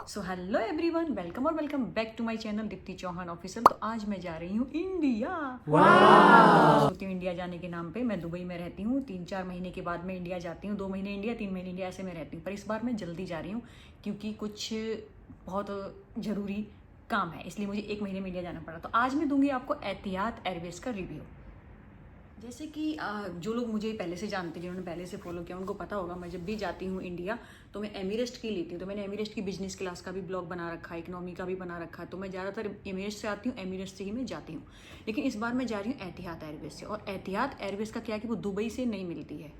सो hello everyone, welcome और welcome back to my channel Deepti Chauhan official. तो आज मैं जा रही हूँ इंडिया। सोचती हूँ इंडिया जाने के नाम पे। मैं दुबई में रहती हूँ, 3-4 महीने के बाद मैं इंडिया जाती हूँ। 2 महीने इंडिया, 3 महीने इंडिया, ऐसे में रहती हूँ। पर इस बार मैं जल्दी जा रही हूँ क्योंकि कुछ बहुत ज़रूरी काम है, इसलिए मुझे 1 महीने में इंडिया जाना पड़ा। तो आज मैं दूंगी आपको एतिहाद एयरवेज का रिव्यू। जैसे कि जो लोग मुझे पहले से जानते हैं, जिन्होंने पहले से फॉलो किया, उनको पता होगा मैं जब भी जाती हूँ इंडिया तो मैं एमिरेट्स की लेती हूँ। तो मैंने एमिरेट्स की बिजनेस क्लास का भी ब्लॉग बना रखा है, इकोनॉमी का भी बना रखा है। तो मैं ज़्यादातर एमिरेट्स से आती हूँ, एमिरेट्स से ही मैं जाती हूँ। लेकिन इस बार मैं जा रही हूँ एतिहाद एयरवेज से। और एतिहाद एयरवेज का क्या है कि वो दुबई से नहीं मिलती है।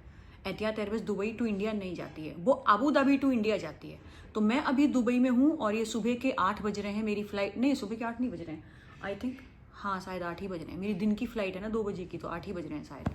एतिहाद एयरवेज दुबई टू इंडिया नहीं जाती है, वो अबू धाबी टू इंडिया जाती है। तो मैं अभी दुबई में हूँ और ये सुबह के 8 बज रहे हैं। मेरी फ्लाइट नहीं, सुबह के 8 नहीं बज रहे हैं, आई थिंक, हाँ शायद 8 ही बज रहे हैं। मेरी दिन की फ्लाइट है ना 2 बजे की, तो 8 ही बज रहे हैं शायद।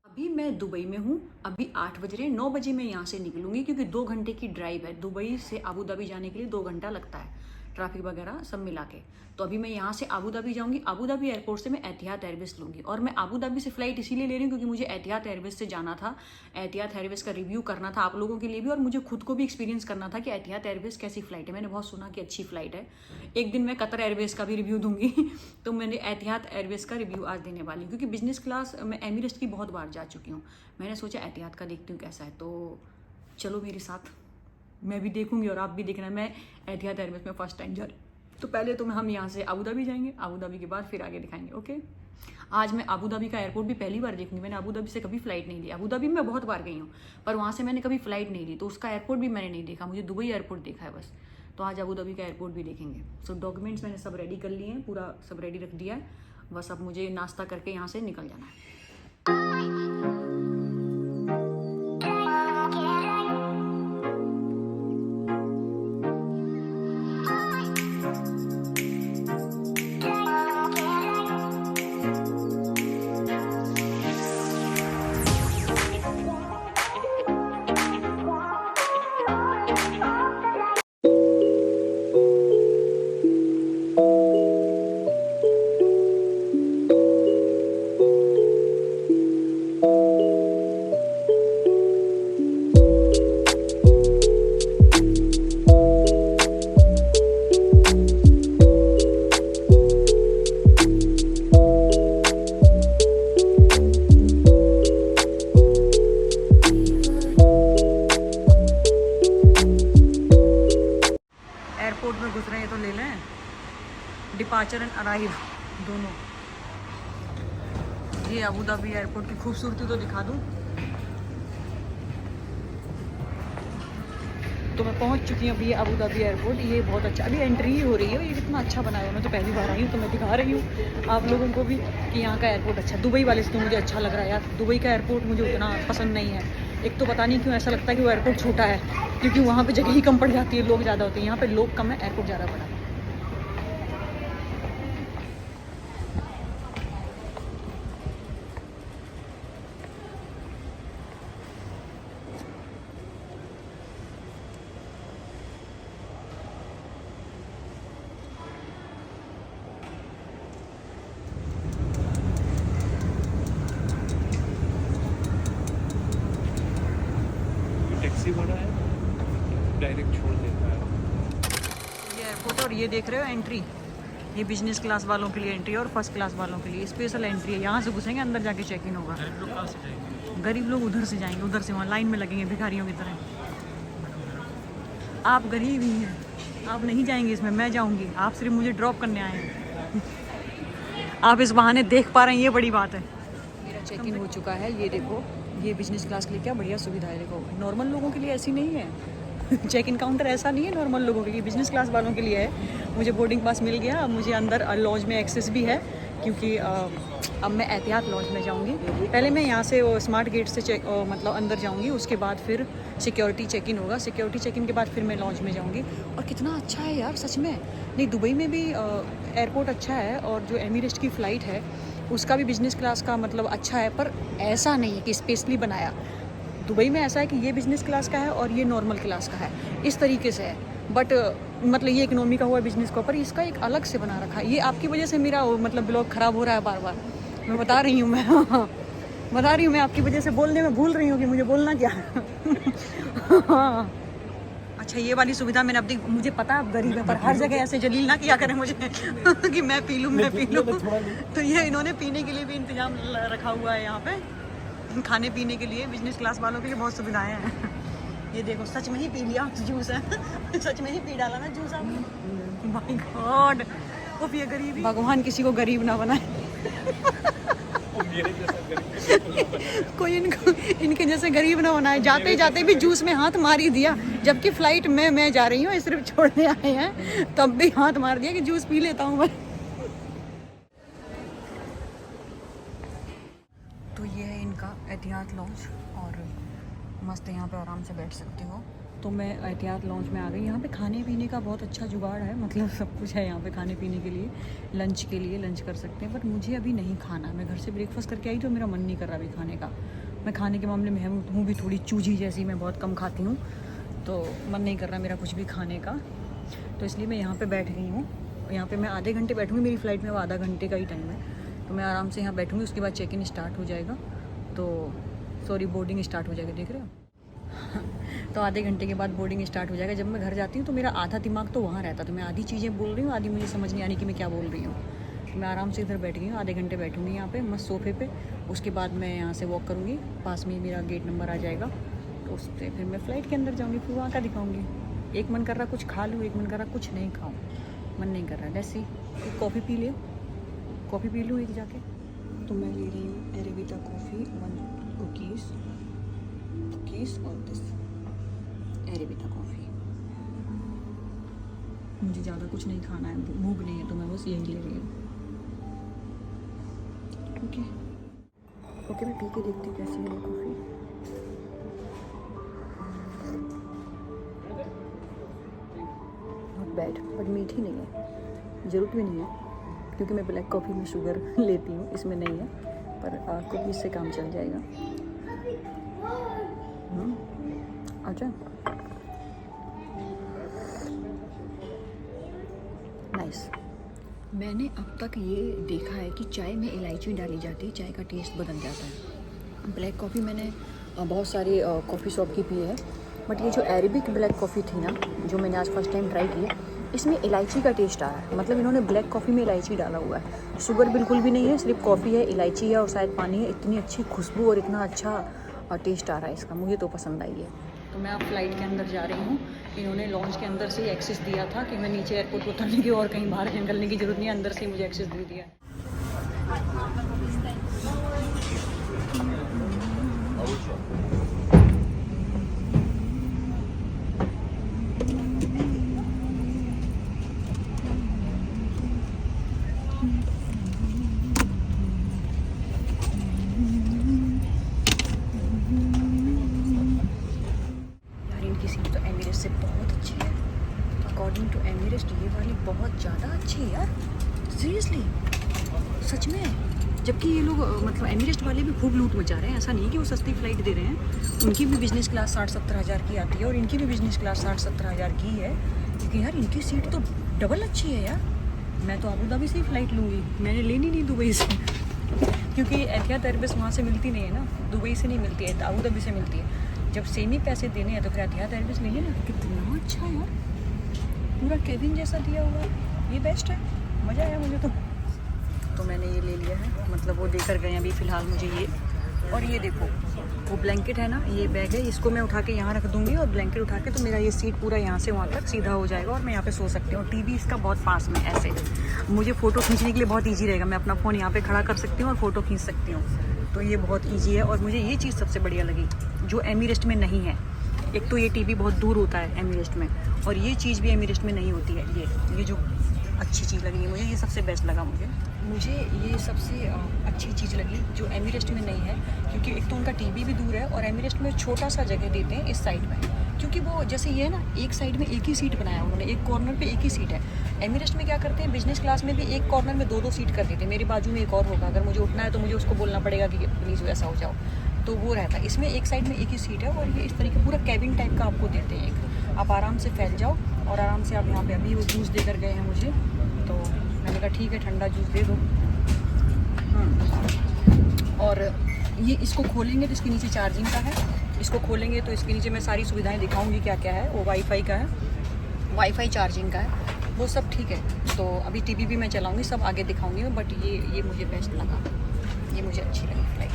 अभी मैं दुबई में हूँ, अभी 8 बज रहे हैं। 9 बजे मैं यहाँ से निकलूंगी क्योंकि 2 घंटे की ड्राइव है। दुबई से अबू धाबी जाने के लिए 2 घंटा लगता है, ट्रैफिक वगैरह सब मिला के। तो अभी मैं यहाँ से अबू धाबी जाऊँगी। अबू धाबी एयरपोर्ट से मैं एतिहाद एयरवेज लूँगी। और मैं अबू धाबी से फ़्लाइट इसीलिए ले रही हूँ क्योंकि मुझे एतिहाद एयरवेज से जाना था। एतिहाद एयरवेज का रिव्यू करना था आप लोगों के लिए भी, और मुझे खुद को भी एक्सपीरियंस करना था कि एतिहाद एयरवेज कैसी फ़्लाइट है। मैंने बहुत सुना कि अच्छी फ़्लाइट है। एक दिन मैं कतर एयरवेज का भी रिव्यू दूंगी तो मैंने एतिहाद एयरवेज का रिव्यू आज देने वाली हूँ क्योंकि बिजनेस क्लास मैं एमिरेट्स की बहुत बार जा चुकी हूँ। मैंने सोचा एतिहाद का देखती हूँ कैसा है। तो चलो मेरे साथ, मैं भी देखूंगी और आप भी देखना। मैं एतिहाद एयरवेज में फर्स्ट टाइम जा रही हूँ। तो पहले तो हम यहाँ से अबू धाबी जाएंगे, अबू धाबी के बाद फिर आगे दिखाएंगे। ओके, आज मैं अबू धाबी का एयरपोर्ट भी पहली बार देखूंगी। मैंने अबू धाबी से कभी फ्लाइट नहीं ली। अबू धाबी में बहुत बार गई हूँ पर वहाँ से मैंने कभी फ्लाइट नहीं ली, तो उसका एयरपोर्ट भी मैंने नहीं देखा। मुझे दुबई एयरपोर्ट देखा है बस। तो आज अबू धाबी का एयरपोर्ट भी देखेंगे। सो डॉक्यूमेंट्स मैंने सब रेडी कर लिए हैं, पूरा सब रेडी रख दिया है। बस अब मुझे नाश्ता करके यहाँ से निकल जाना है। एयरपोर्ट में घुस रहे हैं तो ले लें, डिपार्चर एंड अराइव दोनों। ये अबू धाबी एयरपोर्ट की खूबसूरती तो दिखा दूँ। तो मैं पहुंच चुकी हूँ अभी ये अबू धाबी एयरपोर्ट। ये बहुत अच्छा, अभी एंट्री ही हो रही है। ये कितना अच्छा बनाया है। मैं तो पहली बार आई हूँ तो मैं दिखा रही हूँ आप लोगों को भी कि यहाँ का एयरपोर्ट अच्छा। दुबई वाले से तो मुझे अच्छा लग रहा है यार। दुबई का एयरपोर्ट मुझे उतना पसंद नहीं है। एक तो पता नहीं क्यों ऐसा लगता है कि वो एयरपोर्ट छोटा है, क्योंकि वहाँ पे जगह ही कम पड़ जाती है, लोग ज़्यादा होते हैं। यहाँ पे लोग कम है, एयरपोर्ट ज़्यादा बड़ा है। टैक्सी बड़ा है, डायरेक्ट छोड़ देता है। ये एयरपोर्ट, और ये देख रहे हो एंट्री, ये बिजनेस क्लास वालों के लिए एंट्री और फर्स्ट क्लास वालों के लिए स्पेशल एंट्री है। यहाँ से घुसेंगे, अंदर जाके चेक इन होगा। गरीब लोग कहाँ से जाएंगे? गरीब लोग उधर से जाएंगे, उधर से वहाँ लाइन में लगेंगे भिखारियों की तरह। आप गरीब ही हैं, आप नहीं जाएंगे इसमें, मैं जाऊँगी। आप सिर्फ मुझे ड्रॉप करने आए हैं आप इस बहाने देख पा रहे हैं, ये बड़ी बात है। मेरा चेक इन हो चुका है। ये देखो, ये बिजनेस क्लास के लिए क्या बढ़िया सुविधा है। देखो, नॉर्मल लोगों के लिए ऐसी नहीं है चेक इन काउंटर ऐसा नहीं है नॉर्मल लोगों के लिए, बिजनेस क्लास वालों के लिए है। मुझे बोर्डिंग पास मिल गया। अब मुझे अंदर लॉज में एक्सेस भी है क्योंकि अब मैं एतिहाद लॉज में जाऊंगी। पहले मैं यहाँ से स्मार्ट गेट से मतलब अंदर जाऊंगी, उसके बाद फिर सिक्योरिटी चेक इन होगा। सिक्योरिटी चेक इन के बाद फिर मैं लॉज में जाऊंगी। और कितना अच्छा है यार सच में। नहीं, दुबई में भी एयरपोर्ट अच्छा है, और जो एमिरेट्स की फ़्लाइट है उसका भी बिज़नेस क्लास का मतलब अच्छा है। पर ऐसा नहीं है कि स्पेशली बनाया। दुबई में ऐसा है कि ये बिज़नेस क्लास का है और ये नॉर्मल क्लास का है, इस तरीके से है। बट मतलब ये इकोनॉमी का हुआ बिज़नेस का, पर इसका एक अलग से बना रखा है। ये आपकी वजह से मेरा मतलब ब्लॉग ख़राब हो रहा है बार बार। मैं बता रही हूँ, मैं आपकी वजह से बोलने में भूल रही हूँ कि मुझे बोलना क्या हाँ, अच्छा ये वाली सुविधा मैंने अब देखी, मुझे पता अब गरीब है पर हर जगह ऐसे जलील ना किया करें मुझे कि मैं पी लूँ मैं पी लूँ। तो ये इन्होंने पीने के लिए भी इंतजाम रखा हुआ है यहाँ पे, खाने पीने के लिए बिजनेस क्लास वालों के लिए बहुत सुविधाएं हैं। ये देखो सच में ही पी लिया जूस है सच में ही पी डाला ना जूस आपने। माय गॉड, वो ये गरीब, भगवान किसी को गरीब ना बनाए कोई इनके जैसे गरीब ना बनाए। जाते जाते भी जूस में हाथ मार ही दिया, जबकि फ्लाइट में मैं जा रही हूँ, सिर्फ छोड़ने आए हैं, तब भी हाथ मार दिया कि जूस पी लेता हूँ मैं। तो ये है इनका एहतियात लॉन्च और मस्त यहाँ पे आराम से बैठ सकते हो। तो मैं एहतियात लॉन्च में आ गई। यहाँ पे खाने पीने का बहुत अच्छा जुगाड़ है, मतलब सब कुछ है यहाँ पे खाने पीने के लिए, लंच के लिए लंच कर सकते हैं। बट मुझे अभी नहीं खाना, मैं घर से ब्रेकफास्ट करके आई तो मेरा मन नहीं कर रहा अभी खाने का। मैं खाने के मामले में हूँ भी थोड़ी चूजी जैसी, मैं बहुत कम खाती हूँ, तो मन नहीं कर रहा मेरा कुछ भी खाने का। तो इसलिए मैं यहाँ पर बैठ गई हूँ। यहाँ पर मैं आधे घंटे बैठूँगी, मेरी फ़्लाइट में वो आधा घंटे का ही टाइम है, तो मैं आराम से यहाँ बैठूँगी। उसके बाद चेक इन स्टार्ट हो जाएगा, तो सॉरी बोर्डिंग स्टार्ट हो जाएगा, देख रहे हो तो आधे घंटे के बाद बोर्डिंग स्टार्ट हो जाएगा। जब मैं घर जाती हूँ तो मेरा आधा दिमाग तो वहाँ रहता, तो मैं आधी चीज़ें बोल रही हूँ, आधी मुझे समझ नहीं आनी कि मैं क्या बोल रही हूँ। तो मैं आराम से इधर बैठ गई हूँ, आधे घंटे बैठूँगी यहाँ पे मस्त सोफे पे। उसके बाद मैं यहाँ से वॉक करूँगी, पास में ही मेरा गेट नंबर आ जाएगा, तो उससे फिर मैं फ़्लाइट के अंदर जाऊँगी, फिर वहाँ का दिखाऊँगी। एक मन कर रहा कुछ खा लूँ, एक मन कर रहा कुछ नहीं खाऊँ, मन नहीं कर रहा। जैसे एक कॉफ़ी पी ले, कॉफ़ी पी लूँ एक जाके। तो मैं ले रही हूँ एरेबिका कॉफ़ी, 1 कुकीज़ और दिस एरेबिका कॉफ़ी। मुझे ज़्यादा कुछ नहीं खाना है, भूख नहीं है, तो मैं बस यही ले रही हूँ। ओके मैं पी के देखती हूँ कैसी है कॉफ़ी। नॉट बैड, बट मीठी नहीं है, ज़रूरत भी नहीं है क्योंकि मैं ब्लैक कॉफ़ी में शुगर लेती हूँ, इसमें नहीं है, पर कुकीज़ से काम चल जाएगा। अच्छा नाइस। मैंने अब तक ये देखा है कि चाय में इलायची डाली जाती है, चाय का टेस्ट बदल जाता है। ब्लैक कॉफ़ी मैंने बहुत सारी कॉफ़ी शॉप की पी है, बट ये जो अरेबिक ब्लैक कॉफ़ी थी ना, जो मैंने आज फर्स्ट टाइम ट्राई की है, इसमें इलायची का टेस्ट आ रहा है। मतलब इन्होंने ब्लैक कॉफ़ी में इलायची डाला हुआ है, शुगर बिल्कुल भी नहीं है, सिर्फ कॉफ़ी है, इलायची है और शायद पानी है। इतनी अच्छी खुशबू और इतना अच्छा टेस्ट आ रहा है इसका, मुझे तो पसंद आई है। तो मैं अब फ़्लाइट के अंदर जा रही हूँ। इन्होंने लॉन्च के अंदर से ही एक्सेस दिया था कि मैं नीचे एयरपोर्ट उतरने की और कहीं बाहर निकलने की ज़रूरत नहीं है, अंदर से ही मुझे एक्सेस दे दिया। से बहुत अच्छी है, अकॉर्डिंग टू एमिरेट्स ये वाली बहुत ज़्यादा अच्छी है यार, सीरियसली सच में। जबकि ये लोग मतलब एमिरेट्स वाले भी खूब लूट मचा रहे हैं, ऐसा नहीं कि वो सस्ती फ़्लाइट दे रहे हैं। उनकी भी बिज़नेस क्लास 60-70 हज़ार की आती है और इनकी भी बिज़नेस क्लास 60-70 हज़ार की है, क्योंकि यार इनकी सीट तो डबल अच्छी है यार। मैं तो अबू धाबी से ही फ़्लाइट लूँगी, मैंने लेनी नहीं दुबई से क्योंकि एथियाद एयरवेज वहाँ से मिलती नहीं है ना, दुबई से नहीं मिलती है, अबू धाबी से मिलती है। जब सेम ही पैसे देने हैं तो फिर एथियाद एयरवेज लेंगे ना। कितना अच्छा है यार, पूरा केबिन जैसा दिया हुआ है, ये बेस्ट है, मज़ा आया मुझे तो मैंने ये ले लिया है, मतलब वो देकर गए अभी फ़िलहाल मुझे ये। और ये देखो वो ब्लैंकेट है ना, ये बैग है, इसको मैं उठा के यहाँ रख दूँगी और ब्लैंकेट उठा के तो मेरा ये सीट पूरा यहाँ से वहाँ तक सीधा हो जाएगा और मैं यहाँ पे सो सकती हूँ। टीवी इसका बहुत पास में ऐसे, मुझे फ़ोटो खींचने के लिए बहुत ईजी रहेगा, मैं अपना फ़ोन यहाँ पे खड़ा कर सकती हूँ और फ़ोटो खींच सकती हूँ, तो ये बहुत ईजी है। और मुझे ये चीज़ सबसे बढ़िया लगी जो एमिरेट्स में नहीं है। एक तो ये टीवी बहुत दूर होता है एमिरेट्स में, और ये चीज़ भी एमिरेट्स में नहीं होती है। ये जो अच्छी चीज़ लगी मुझे, ये सबसे बेस्ट लगा मुझे ये सबसे अच्छी चीज़ लगी जो एमिरेट्स में नहीं है, क्योंकि एक तो उनका टीवी भी दूर है और एमिरेट्स में छोटा सा जगह देते हैं इस साइड में, क्योंकि वो जैसे ये है ना, एक साइड में एक ही सीट बनाया उन्होंने, एक कॉर्नर पे एक ही सीट है। एमिरेट्स में क्या करते हैं, बिजनेस क्लास में भी एक कॉर्नर में 2-2 सीट कर देते हैं, मेरी बाजू में एक और होगा, अगर मुझे उठना है तो मुझे उसको बोलना पड़ेगा कि प्लीज़ वैसा हो जाओ, तो वो रहता है। इसमें एक साइड में एक ही सीट है और ये इस तरीके पूरा कैबिन टाइप का आपको देते हैं एक, आप आराम से फैल जाओ और आराम से आप यहाँ पे। अभी वो जूस देकर गए हैं मुझे, तो मैंने कहा ठीक है ठंडा जूस दे दो। और ये इसको खोलेंगे तो इसके नीचे चार्जिंग का है, इसको खोलेंगे तो इसके नीचे मैं सारी सुविधाएं दिखाऊंगी क्या क्या है। वो वाईफाई का है, वाईफाई चार्जिंग का है, वो सब ठीक है। तो अभी टीवी भी मैं चलाऊंगी, सब आगे दिखाऊंगी मैं, बट ये मुझे बेस्ट लगा, ये मुझे अच्छी लगी फ्लाइट,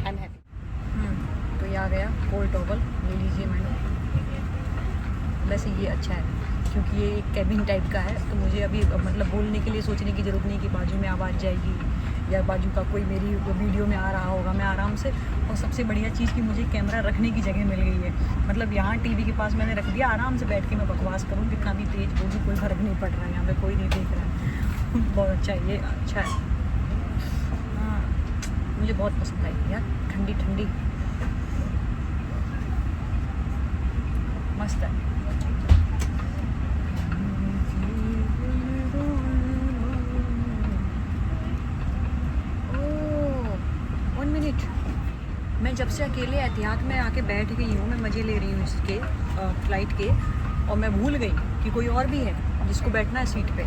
आई एम हैप्पी। तो ये आ गया पोर्टेबल, ले लीजिए मैडम। वैसे ये अच्छा है क्योंकि ये एक कैबिन टाइप का है, तो मुझे अभी मतलब बोलने के लिए सोचने की ज़रूरत नहीं कि बाजू में आवाज़ जाएगी या बाजू का कोई मेरी वीडियो में आ रहा होगा, मैं आराम से। और सबसे बढ़िया चीज़ कि मुझे कैमरा रखने की जगह मिल गई है, मतलब यहाँ टीवी के पास मैंने रख दिया, आराम से बैठ के मैं बकवास करूँ, कितना भी तेज़ बोलूँ कोई फ़र्क नहीं पड़ रहा है, यहाँ पे कोई नहीं देख रहा है। बहुत अच्छा है, ये अच्छा है। हाँ, मुझे बहुत पसंद आई यार, ठंडी ठंडी मस्त है। मैं जब से अकेले एहतियात में आके बैठ गई हूँ, मैं मज़े ले रही हूँ इसके फ़्लाइट के, और मैं भूल गई कि कोई और भी है जिसको बैठना है सीट पे।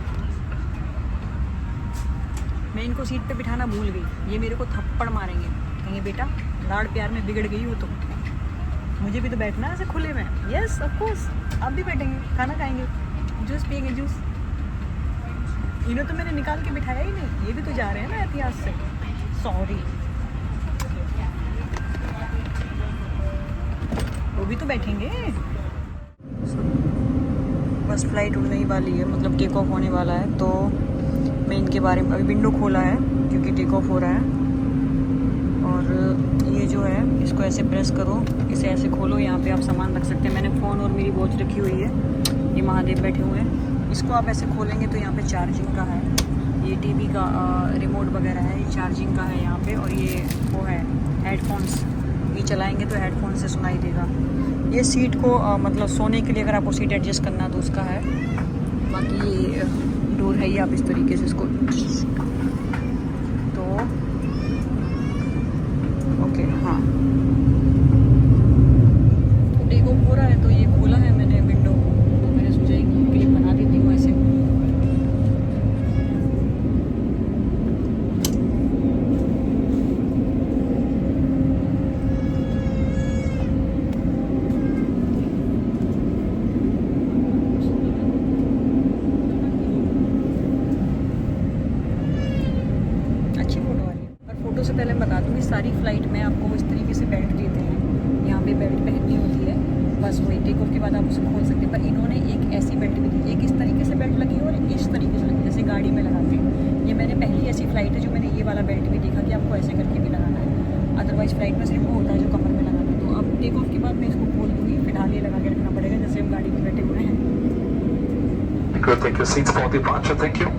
मैं इनको सीट पे बिठाना भूल गई, ये मेरे को थप्पड़ मारेंगे, कहेंगे बेटा लाड़ प्यार में बिगड़ गई हो तुम, मुझे भी तो बैठना है ऐसे खुले में। यस ऑफ कोर्स, आप भी बैठेंगे, खाना खाएंगे, जूस पियेंगे, जूस। इन्हें तो मैंने निकाल के बिठाया ही नहीं, ये भी तो जा रहे हैं ना एहतियात से। सॉरी, वो भी तो बैठेंगे। बस फ्लाइट उड़ने ही वाली है, मतलब टेक ऑफ होने वाला है। तो मैं इनके बारे में, अभी विंडो खोला है क्योंकि टेक ऑफ हो रहा है। और ये जो है इसको ऐसे प्रेस करो, इसे ऐसे खोलो, यहाँ पे आप सामान रख सकते हैं। मैंने फ़ोन और मेरी वॉच रखी हुई है, ये महादेव बैठे हुए हैं। इसको आप ऐसे खोलेंगे तो यहाँ पे चार्जिंग का है, ये टीवी का रिमोट वगैरह है, ये चार्जिंग का है यहाँ पे। और ये वो है हेडफोन्स, ये चलाएंगे तो हेडफोन से सुनाई देगा। ये सीट को मतलब सोने के लिए अगर आपको सीट एडजस्ट करना तो उसका है। बाकी ये डोर है, ये आप इस तरीके से इसको तो ओके। हाँ, टेक ऑफ हो रहा है तो ये खोला है मैंने विंडो, तो मैंने सोचा एक क्लिप बना देती हूँ ऐसे। से पहले मैं बता दूँगी, सारी फ्लाइट में आपको इस तरीके से बेल्ट देते हैं, यहाँ पे बेल्ट पहननी होती है, बस वही टेक ऑफ के बाद आप उसे खोल सकते हैं। पर इन्होंने एक ऐसी बेल्ट भी दी, एक इस तरीके से बेल्ट लगी और इस तरीके से लगी जैसे गाड़ी में लगाते हैं। ये मैंने पहली ऐसी फ़्लाइट है जो मैंने ये वाला बेल्ट भी देखा कि आपको ऐसे करके भी लगाना है, अदरवाइज़ फ़्लाइट में सिर्फ वो होता है जो कमर में लगाना है। तो अब टेक ऑफ के बाद मैं इसको खोल दूँगी, फिलहाल ये लगा के रखना पड़ेगा जैसे हम गाड़ी में बैठे हुए हैं। Take your seats for departure, thank you.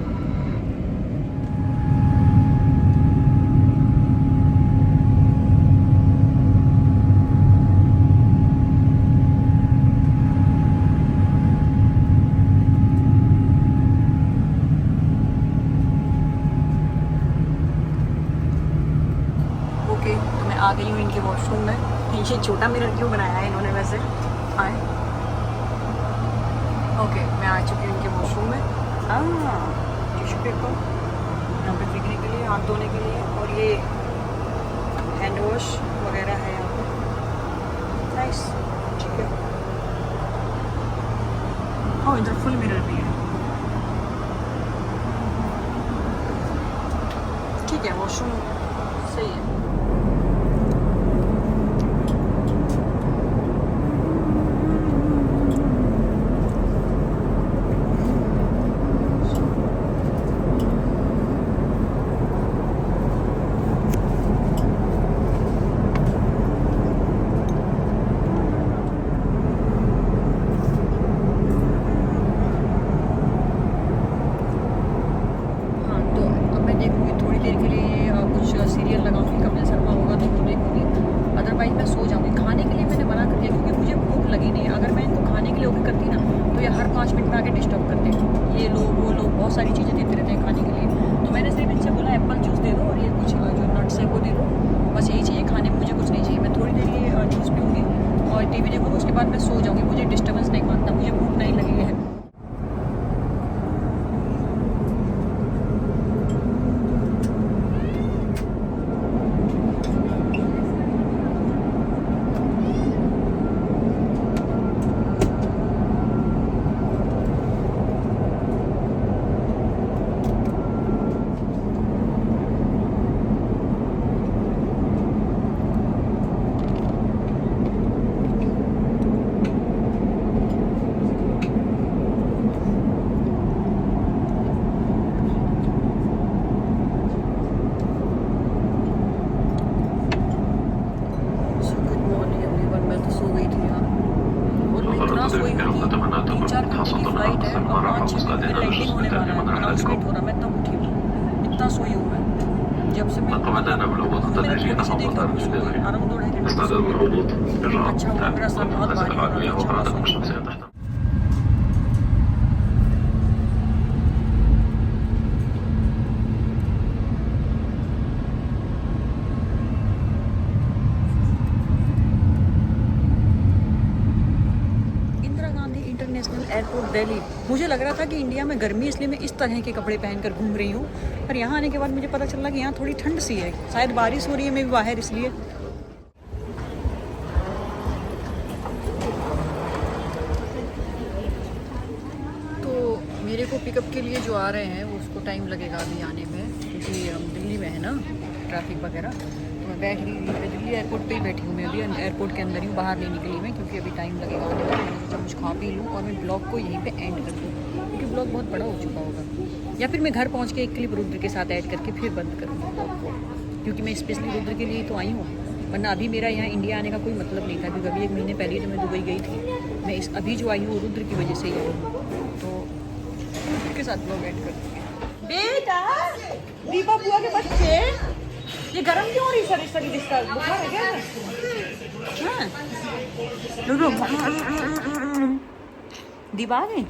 तो मैं आ गई हूँ इनके वॉशरूम में। ये छोटा मिरर क्यों बनाया है इन्होंने वैसे, आए ओके। मैं आ चुकी हूँ इनके वॉशरूम में। हाँ, टिश्यू पेपर यहाँ पे फेंकने के लिए, हाथ धोने के लिए, और ये हैंड वॉश वगैरह है यहाँ पे। नाइस, ठीक है। हाँ, इधर फुल मिरर भी है, ठीक है। वॉशरूम सही है। सीरियल लगाऊंगी, कपिल शर्मा होगा तो वो देखूंगी, अदरवाइज मैं सो जाऊंगी। खाने के लिए मैंने मना कर दिया क्योंकि मुझे भूख लगी नहीं है। अगर मैं इनको खाने के लिए ओके करती ना तो ये हर 5 मिनट में आके डिस्टर्ब करते हैं। ये लोग वो लोग बहुत सारी चीज़ें देते रहते हैं खाने के लिए, तो मैंने सिर्फ इनसे बोला एप्पल जूस दे दो और ये कुछ जो नट्स है वो दे दो, बस यही चाहिए खाने में, मुझे कुछ नहीं चाहिए। मैं थोड़ी देर ये जूस पीऊँगी और टीवी देखूँगी, उसके बाद मैं सो जाऊँगी। मुझे डिस्टर्बेंस नहीं मानता, मुझे भूख नहीं लगी है। सोई हुई थी। 3-4 घंटे की फ्लाइट है और 5-6 मिनट में लैंडिंग होने वाला है, अनाउंसमेंट हो रहा, मैं तब उठी हूँ। इतना सोई हूँ मैं जब से मैं मैंने थोड़ी सी देखी और सो गई, अराउंड 2-2.5 घंटे में सो गई। अच्छा हुआ, मेरा सर बहुत भारी हो रहा था, अच्छा हुआ सो गई। International airport Delhi. मुझे लग रहा था कि इंडिया में गर्मी इसलिए मैं इस तरह के कपड़े पहनकर घूम रही हूँ, पर यहाँ आने के बाद मुझे पता चला कि यहाँ थोड़ी ठंड सी है, शायद बारिश हो रही है मैं भी बाहर इसलिए। तो मेरे को पिकअप के लिए जो आ रहे हैं उसको टाइम लगेगा अभी आने में, क्योंकि हम दिल्ली में है ना, ट्रैफिक वगैरह। तो मैं बैठ रही दिल्ली एयरपोर्ट पे ही बैठी हूँ मैं अभी, एयरपोर्ट के अंदर ही हूँ, बाहर नहीं निकली मैं, क्योंकि अभी टाइम लगेगा आने में। मैंने सोचा कुछ खा पी लूँ और मैं ब्लॉग को यहीं पे एंड कर दूँ, क्योंकि ब्लॉग बहुत बड़ा हो चुका होगा, या फिर मैं घर पहुँच के एक क्लिप रुद्र के साथ ऐड करके फिर बंद करूँगी ब्लॉग को, क्योंकि मैं स्पेशली रुद्र के लिए तो आई हूँ, वरना अभी मेरा यहाँ इंडिया आने का कोई मतलब नहीं था, क्योंकि अभी 1 महीने पहले तो मैं दुबई गई थी। मैं अभी जो आई हूँ रुद्र की वजह से ही आई हूँ, तो उसके साथ ब्लॉग ऐड कर दूँगी। बेटा दीपा बुआ के बच्चे, ये गर्म क्यों हो रही सर, इस तरीके से बुखार है क्या? हाँ दीपा आ गई।